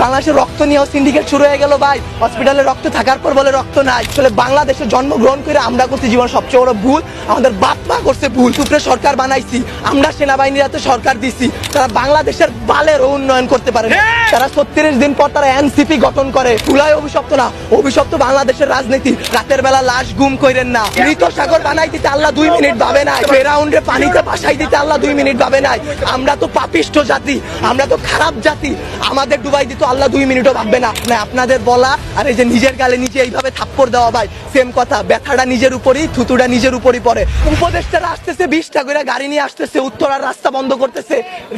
বাংলাদেশের রক্ত নিয়েও সিন্ডিকেট শুরু হয়ে গেল ভাই। হসপিটালে রক্ত থাকার পর বলে রক্ত নাই। আসলে বাংলাদেশে জন্মগ্রহণ করে আমরা করছি জীবন সবচেয়ে বড় ভুল, আমাদের বাপ মা করছে ভুল। সুপ্রে সরকার বানাইছি আমরা, সেনাবাহিনীর হাতে সরকার দিছি, তারা বাংলাদেশের বালের উন্নয়ন করতে পারে না। তারা 36 দিন পর তারা এনসিপি গঠন করে। তুলাই অভিশপ্ত না, অভিশপ্ত বাংলাদেশের রাজনীতি। রাতের বেলা লাশ গুম কইরেন না। মৃত সাগর বানাই দিতে আল্লাহ 2 মিনিট ভাবে নাই। ফেরাউন্ডে পানিতে ভাসাই দিতে আল্লাহ 2 মিনিট ভাবে নাই। আমরা তো পাপিষ্ঠ জাতি, আমরা তো খারাপ জাতি, আমাদের ডুবাই দিত আল্লাহ 2 মিনিটও ভাববে না। আপনাদের বলা আর এই যে নিজের গালে নিজে এইভাবে থাপ্পড় দেওয়া ভাই সেম কথা। ব্যথাটা নিজের উপরই, থুতুটা নিজের উপরই পড়ে। উপদেষ্টারা আসতেছে 20টা করে গাড়ি নিয়ে আসতেছে, উত্তরার রাস্তা বন্ধ করতেছে,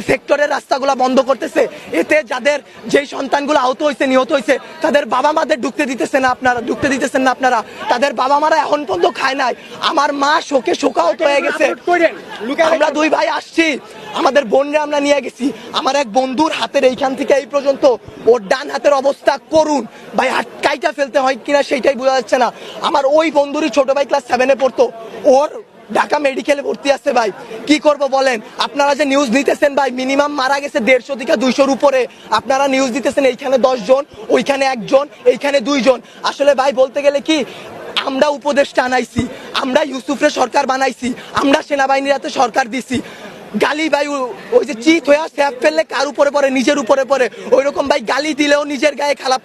সেক্টরের রাস্তাগুলো বন্ধ করতেছে। এতে যাদের যেই সন্তানগুলো আহত হয়েছে, নিহত হয়েছে, তাদের বাবা মাদের ঢুকতে দিতেছেন না আপনারা। তাদের বাবা মারা এখন পর্যন্ত খায় নাই। আমার মা শোকে শোকাহত হয়ে গেছে। আমরা 2 ভাই আসছি, আমাদের বোনরা আমরা নিয়ে গেছি। আমার এক বন্ধুর হাতের এইখান থেকে এই পর্যন্ত ওর ডান হাতের অবস্থা করুন ভাই, হাত কাইটা ফেলতে হয় কিনা সেইটাই বোঝা যাচ্ছে না। আমার ওই বন্ধুরই ছোট ভাই ক্লাস 7-এ পড়তো, ওর ঢাকা মেডিকেলে ভর্তি আছে ভাই। কি করব বলেন? আপনারা যে নিউজ নিতেছেন ভাই, মিনিমাম মারা গেছে 150 থেকে 200-র উপরে। আপনারা নিউজ দিতেছেন এইখানে 10 জন, ওইখানে 1 জন, এইখানে 2 জন। আসলে ভাই বলতে গেলে কি, আমরা উপদেষ্টা আনাইছি, আমরা ইউসুফরে সরকার বানাইছি, আমরা সেনাবাহিনীর হাতে সরকার দিছি। গালি ভাই ওই যে চিত হয়ে স্যাপ ফেললে কার উপরে পড়ে? নিজের উপরে পড়ে। ওইরকম ভাই গালি দিলেও নিজের গায়ে খারাপ